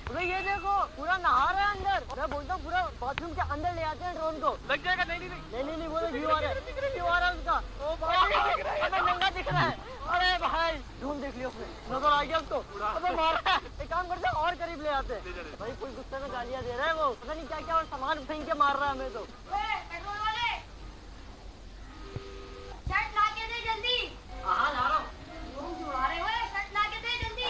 अबे ये देखो पूरा नहा रहा है अंदर। मैं बोलता हूँ पूरा बाथरूम के अंदर ले आते हैं ड्रोन को। लग जाएगा। नहीं वो व्यू आ रहा है उसका। ओ भाई अबे नंगा दिख रहा है। अरे भाई ड्रोन देख लिया उसने, नजर आ गया उसको। अबे मार रहा है। एक काम करते और करीब ले आते भाई। कोई गुस्से में गालियां दे रहा है वो, पता नहीं क्या क्या और सामान फेंक के मार रहा है हमें तो। शर्ट ला के दे जल्दी। हाँ ला रहा हूँ। उड़ा रहे हो, शर्ट ला के दे जल्दी।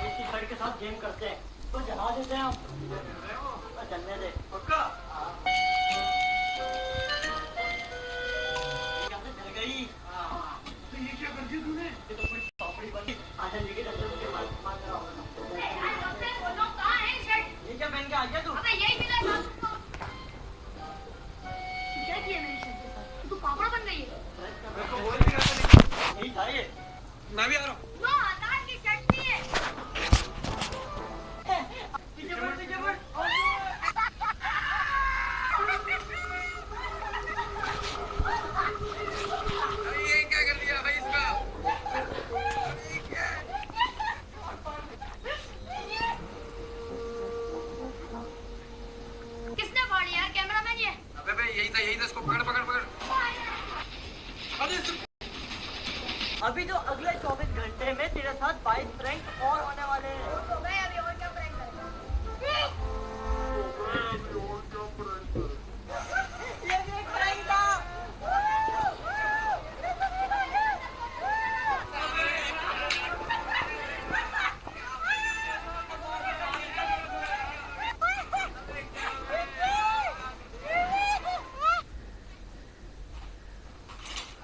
इसी शर्ट के साथ गेम करते हैं तो जला देते हैं हम। चलने दे पक्का। जल गई। तो ये क्या कर दिया तूने? ये तो पूरी पापड़ी बनी। आधा लेके डॉक्टर के पास मार रहा हूँ। डॉक्टर वो लोग कहाँ हैं शर्ट? ये क्या पहन के आ गया तू? अबे यही मिला था तुमको। क्या किया मेरी शर्ट के साथ? तू पापड़ बन गई है। मेरे को बोल दिया था यही था ये। मैं भी आ रहा हूँ। 9,000 की शर्ट थी ये। पीछे बढ़। ये क्या कर लिया भाई इसका? किसने फाड़ लिया? कैमरामैन ये। अबे यही था इसको पकड़। अभी तो अगले 24 घंटे में तेरे साथ 22 प्रैंक और होने वाले हैं। तो मैं अभी और क्या प्रैंक करूंगा? ये भी एक प्रैंक था।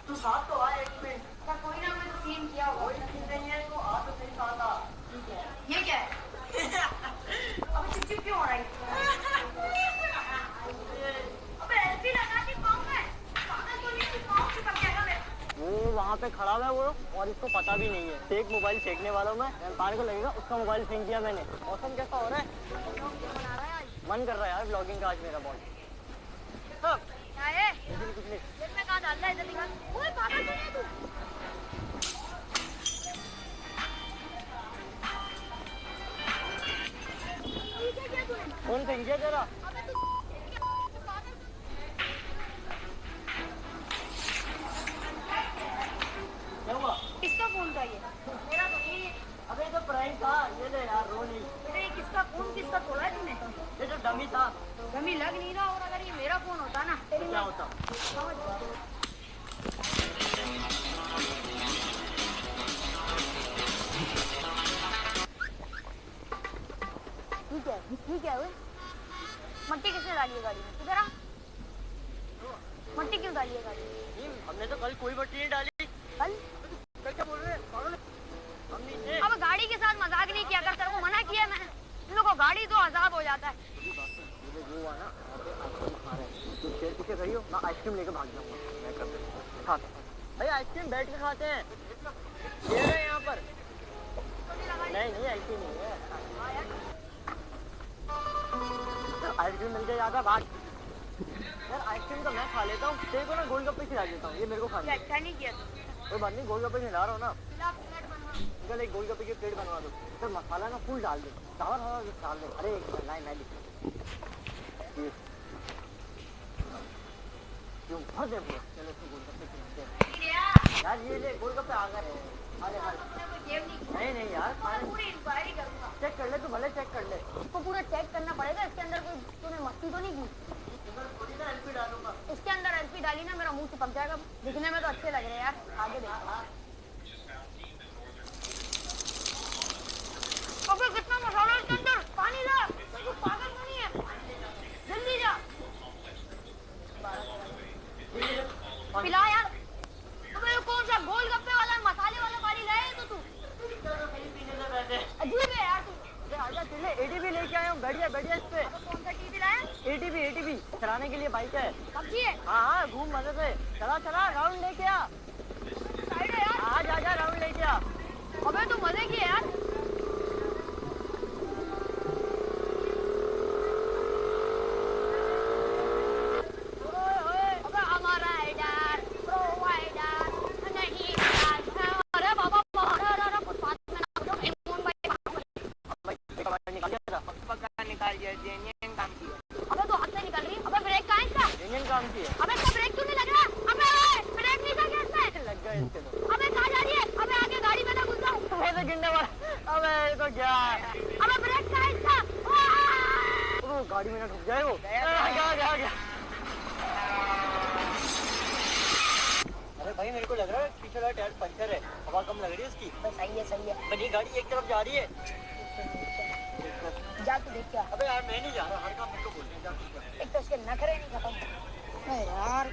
तू साथ तो आए एक मिनट। कोई ना कोई तो सीन किया होगा। कोई सीन नहीं है तो आ तो सही साथ आ। ठीक है। ये क्या है? अबे चिप क्यों हो रहा है? अबे एलपी लगा के पाँव में। पागल तो नहीं, तू पाँव चिपक गया मेरे। वो वहाँ पे खड़ा हुआ है वो, और इसको पता भी नहीं है। फेक मोबाइल फेंकने वाला हूँ मैं। पानी को लगेगा उसका मोबाइल फेंक दिया मैंने। मौसम कैसा हो रहा है? बना रहा है आज। मन कर रहा है यार ब्लॉगिंग का आज मेरा बहुत। क्या है? कुछ नहीं। जेब में कहाँ डाल रहा है? जल्दी कर। ओए पागल तो नहीं है तू? ये क्या किया तूने? फोन फेंक दिया तेरा। अबे तू पागल। क्या हुआ? किसका फोन था ये? मेरा तो नहीं है। अबे तो प्रैंक था। ये ले यार रो नहीं। ये किसका फोन किसका तोड़ा है तूने? ये जो डमी था। गमी लग नहीं रहा, और अगर ये मेरा फोन होता ना तो क्या होता? ठीक है। मट्टी किसने डाली है गाड़ी में? इधर आ। मट्टी क्यों डाली है गाड़ी में? नहीं, हमने तो कल कोई मट्टी नहीं डाली। कल क्या बोल रहे हैं पागल? हम नहीं थे। अब गाड़ी के साथ मजाक नहीं किया कर। तेरे को मना किया मैंने। इन लोगों को गाड़ी तो अजाब हो जाता है। वो हुआ ना, आइसक्रीम खा रहे हैं। तुम शेर पीछे रही हो, मैं आइसक्रीम लेके भाग जाऊंगा। मैं कर खाता भाई आइसक्रीम बैठ के खाते हैं। शेर है यहाँ पर। नहीं ऐसी नहीं है। आइसक्रीम मिल जाए ज्यादा भाग। यार आइसक्रीम तो मैं खा लेता हूँ, तेरे को ना गोलगप्पे खिला देता हूँ। ये मेरे को खाना है। अच्छा नहीं किया तू। कोई बात नहीं, गोलगप्पे खिला रहा हूँ ना। प्लेट बनवा। निकल एक गोलगप्पे की प्लेट बनवा दो। तो मसाला ना फुल डाल दे, चावल डाल दे। अरे मैं क्यों भर दे पूरा। चलो इसको गोलगप्पे खिलाते हैं यार। ये ले गोलगप्पे आ गए। नहीं यार पूरी इंक्वायरी करूंगा। चेक कर ले, तू भले चेक कर ले। इसको पूरा चेक करना पड़ेगा। इसके अंदर कोई तूने मस्ती तो नहीं की? थोड़ी ना एलपी डालूंगा। इसके अंदर एलपी डाली ना मेरा मुंह चिपक जाएगा। दिखने में तो अच्छे लग रहे हैं यार। आगे देख। अबे कितना मसाला है इसके अंदर। पानी ला। तू पागल तो नहीं है? जल्दी जा। पिला यार। अबे ये कौन सा गोलगप्पे वाला मसाले वाला पानी लाया है? तो तू अजीब है यार तू। एटीवी लेके आया हूँ। बैठिए इस पे। कौन सा टीवी लाया? एटीवी चलाने के लिए बाइक है। कब है? हाँ घूम मजे से। चला राउंड लेके आ। साइड है यार। आ जा राउंड लेके आ। अबे तू मजे की है यार। निकाल दिया, जेन्युइन काम किया। अबे तो हाथ से निकल रही है। अबे ब्रेक कहाँ है इसका? जेन्युइन काम किया। अबे इसका ब्रेक क्यों नहीं लग रहा? अबे ब्रेक नहीं था क्या इसमें? लग गया इसके तो। अबे कहाँ जा रही है? अबे आगे गाड़ी में ना घुस जाओ। ऐसे गिरने वाला। अबे ये तो क्या है? अबे ब्रेक कहाँ है इसका? वो गाड़ी में ना ठुक जाए वो। गया। अरे भाई मेरे को लग रहा है पीछे वाला टायर पंचर है, हवा कम लग रही है उसकी। सही है सही है। बनी गाड़ी एक तरफ जा रही है। जा तू देख क्या। अबे यार मैं नहीं जा रहा, हर काम मेरे को बोलते हैं, जा तू जा। एक तो इसके नखरे नहीं खत्म। अरे यार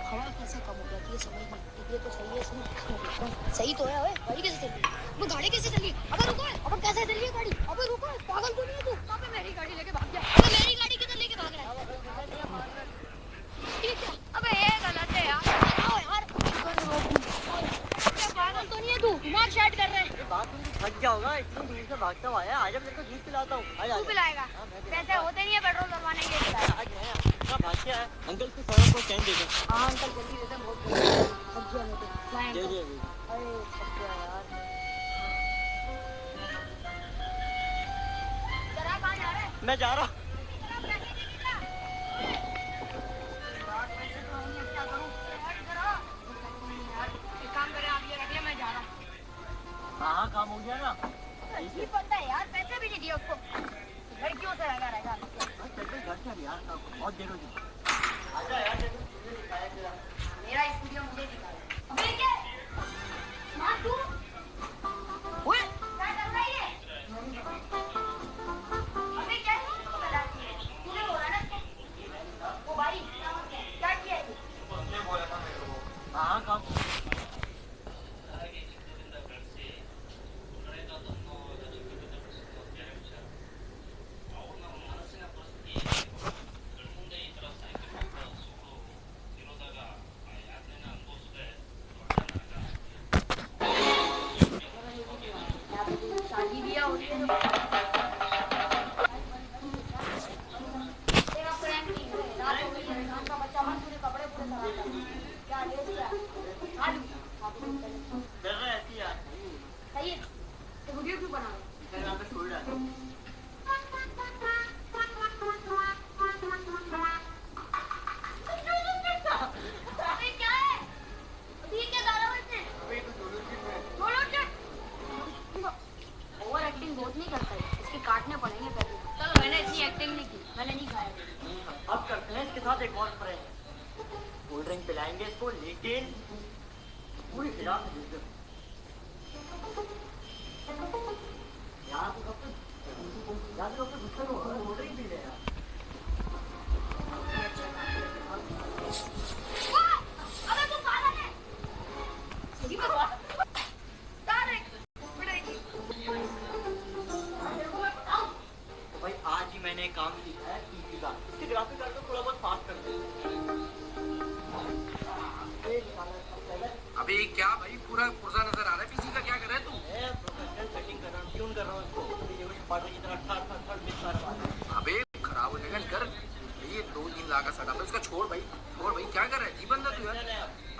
हवा कैसे कम हो गया ये समझ नहीं। ये तो सही है सही तो है। ओए गाड़ी कैसे चल रही है? वो गाड़ी कैसे चल रही है? अबे रुको, अबे कैसे चल रही है गाड़ी? अबे रुको, पागल तो नहीं है तू? अबे मेरी गाड़ी लेके भाग गया। अबे मेरी गाड़ी किधर लेके भाग रहा है? ठीक है। अबे ये गलत है यार। आओ यार पागल तो नहीं है तू? दिमाग शायद कर रहे हैं। बात तुम थक गया होगा, इतनी दूर से भागता हुआ आया। आज मेरे को जूस पिलाता हूँ। तू पिलाएगा? पैसे होते नहीं है पेट्रोल भरवाने के लिए। आज मैं इतना भाग के आया। अंकल को सड़क को चैन दे दो। हाँ अंकल जल्दी दे दे, बहुत थक गया मैं तो। दे दे। अरे थक गया यार। जरा कहाँ जा रहा है? मैं जा रहा हूँ। हाँ काम हो गया ना। नहीं पता है यार, पैसे भी नहीं दिए उसको। लड़कियों से लगा रहेगा। चल घर चल यार, बहुत देर हो गई। आजा यार, मेरा स्टूडियो मुझे दिखा। अबे क्या? मार तू? ओए क्या कर रहा है ये? अबे क्या है? तूने बोला ना वो भाई क्या किया है? हाँ काम। शादी बिया होती है तो तेरा फ्रेंड नहीं है रात हो गई है शाम का बच्चा मन पूरे कपड़े पूरे खराब कर क्या ले क्या आज डर रहा है ऐसी यार। सही है तो वीडियो क्यों बना रहे इधर यहाँ पे छोड़ रहा है। अबे क्या है अभी क्या गा रहा है इसने छोड़ो चल ओवर एक्टिंग बहुत नहीं करता है इसके काटने पड़ेंगे पैसे चलो मैंने इतनी एक्टिंग नहीं की मैंने नहीं खाया अब करते हैं इसके साथ एक और प्रैंक। कोल्ड ड्रिंक पिलाएंगे इसको, लेकिन पूरी खिला से दूध दे। यार तो कब तक गुस्सा तो कोल्ड ड्रिंक पी ले यार। अबे तू पागल है सही बता भाई आज ही मैंने काम सीखा है टीवी का, इसके ग्राफिक कार्ड को थोड़ा बहुत फास्ट कर दे। अबे क्या भाई पूरा पुर्जा नजर आ रहा है पीसी का, क्या कर रहा है तू? मैं प्रोफेशनल सेटिंग कर रहा हूँ, ट्यून कर रहा हूँ इसको। ये कुछ पार्ट की तरह ठट मिक्स कर रहा है। अबे खराब हो जाएगा, कर ये 2-3 लाख का सेटअप है उसका। छोड़ भाई क्या कर रहा है? जी बंदा तू यार।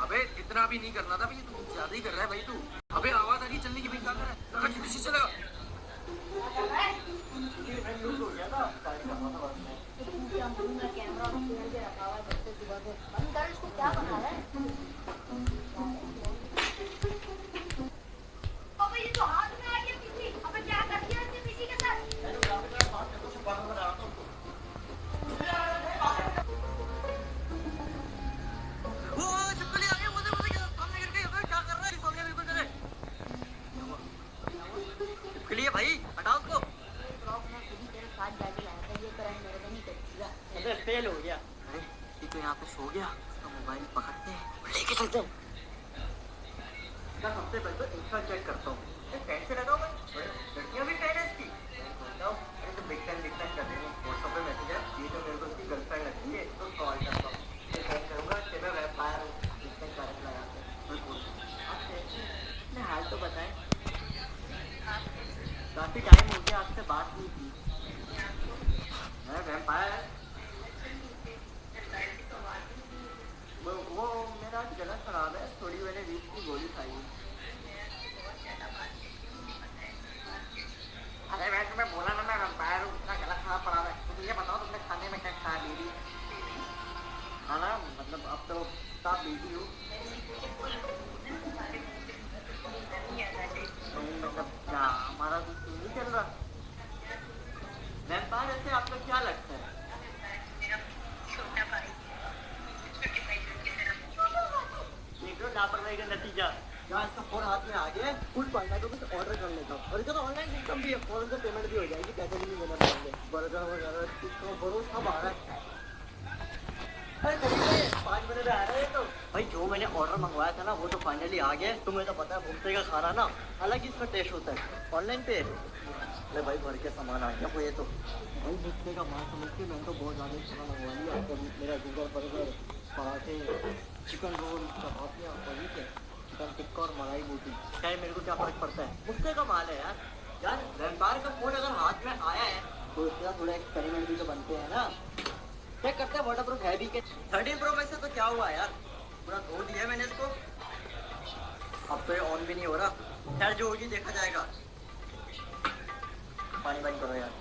अबे इतना भी नहीं करना था भाई, तू ज्यादा ही कर रहा है भाई तू। अबे आवाज आ रही है चलने की भाई, क्या कर रहा है? लगा किसी से लगा हो गया था गाड़ी का कैमरा रखा हुआ है बंद कर इसको क्या बना रहा है अबे ये तो हाथ में आ गया पीसी अबे क्या कर दिया इसने पीसी के साथ वो चिपकली आ गई मुझे सामने गिर गई। अबे क्या कर रहा है? सो गया बिल्कुल तेरे। चिपकली है भाई, हटाओ उसको। साथ जाके लाया था ये करंट मेरे को नहीं करेगा अबे फेल हो गया। अरे ये तो यहाँ पे सो गया, उसका मोबाइल पकड़ते हैं लेके चलते हैं। इसका सबसे पहले तो इंस्टा चेक करता हूँ। फैन से लगाओ भाई, लड़कियाँ भी फैन है इसकी। अरे तो बिग फैन कर देंगे। व्हाट्सएप पे मैसेज है, ये तो मेरे को उसकी गर्लफ्रेंड लगती है, तो कॉल करता हूँ। मैं फैन करूँगा कि मैं वेम्पायर हूँ, इसका कारक लगाते हैं। अपने हाल तो बताएं। काफी टाइम हो गया आपसे बात नहीं की। मैं वेम्पायर वो मेरा गला खराब है, थोड़ी मैंने वीक की गोली खाई है। क्या लगता है? देख लो लापरवाही का नतीजा। यहाँ इसका फोन हाथ में आ गया, कुछ पड़ना तो कुछ ऑर्डर कर लेता हूँ, और इसका तो ऑनलाइन इनकम भी है, फोन से पेमेंट भी हो जाएगी, पैसे भी नहीं देना पड़ेंगे। बर्गर वगैरह इसका भरोसा सब आ रहा है। अरे 5 मिनट में आ रहा है तो भाई, जो मैंने ऑर्डर मंगवाया था ना वो तो फाइनली आ गया। तुम्हें तो पता है भुगते का खाना ना अलग ही इसका टेस्ट होता है। ऑनलाइन पे अरे भाई भर के सामान आ गया वो, ये तो भाई भुगते का माल समझ के मैंने तो बहुत ज़्यादा खाना मंगवा लिया। मेरा गूगल बर्गर, पराठे, चिकन रोल, चपातियाँ, पनीर, चिकन टिक्का और मलाई बोटी। चाहे मेरे को क्या फर्क पड़ता है, भुगते का माल है यार। यार व्यापार का फोन अगर हाथ में आया है तो उसके साथ थोड़ा एक्सपेरिमेंट भी तो बनते हैं ना। चेक करते हैं वाटर प्रूफ है भी के। 13 प्रो मैक्स से तो क्या हुआ यार, पूरा धो दिया मैंने इसको, अब तो ये ऑन भी नहीं हो रहा। खैर जो होगी देखा जाएगा। पानी बंद करो यार।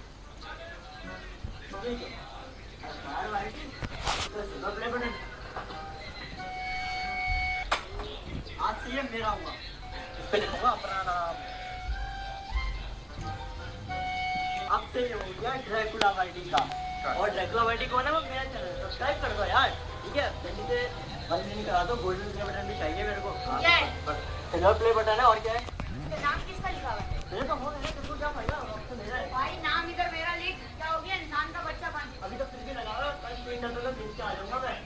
आज से ये मेरा हुआ, इस पे लिखूंगा अपना नाम। अब से ये हो गया ड्रैकुला वाइटी का, और ड्रैकुला वाइटी को ना मेरा चैनल सब्सक्राइब कर दो यार, ठीक है? जल्दी से बंद नहीं करा दो, गोल्डन प्ले बटन भी चाहिए मेरे को। क्या है? सिल्वर प्ले बटन है, और क्या है? नाम किसका लिखा हुआ है? मेरे तो फोन है, किसको क्या फायदा, ऑप्शन मेरा है। भाई नाम इधर मेरा लिख, क्या हो गया? इंसान का बच्चा बन। अभी तो फिर भी लगा रहा, कल 3 घंटे तक खींच के आ जाऊंगा मैं।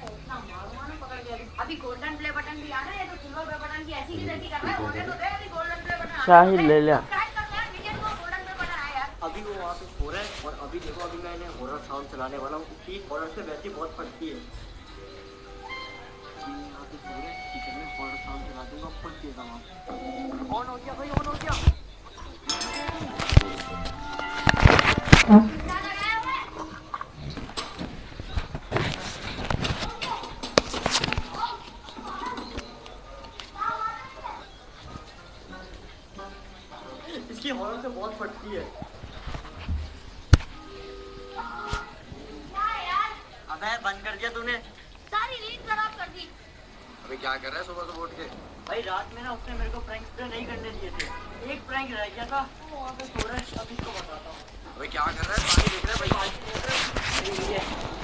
इतना मारूंगा ना पकड़ के अभी गोल्डन प्ले बटन भी आ रहा है, तो सिल्वर प्ले बटन की ऐसी की तैसी कर रहा है। होने तो दे, अभी गोल्डन प्ले बटन शाहिद ले लिया। सब्सक्राइब कर यार, वीडियो को गोल्डन प्ले बटन आया यार। अभी वो वहाँ पे सो रहा है, और अभी देखो अभी मैंने हॉरर साउंड चलाने वाला हूँ, उसकी हॉरर से वैसी बहुत फटती है। यहाँ पे सो रहे हैं, किचन में हॉरर साउंड चला दूंगा, फट देगा वहाँ। ऑन हो गया भाई, ऑन हो गया। क्या लगाया हुआ है? इसकी हॉरर से बहुत फटती है। क्या है यार? अबे बंद कर दिया तूने? सारी रील खराब कर दी। अभी क्या कर रहा है सुबह सुबह उठ के? भाई रात में ना उसने मेरे को प्रैंक नहीं करने दिए थे, एक प्रैंक रह गया था, वो वहाँ पे सो रहा है, अभी इसको बताता हूँ। अभी क्या कर रहा है? पानी देख रहा है भाई? पानी देख रहे हो?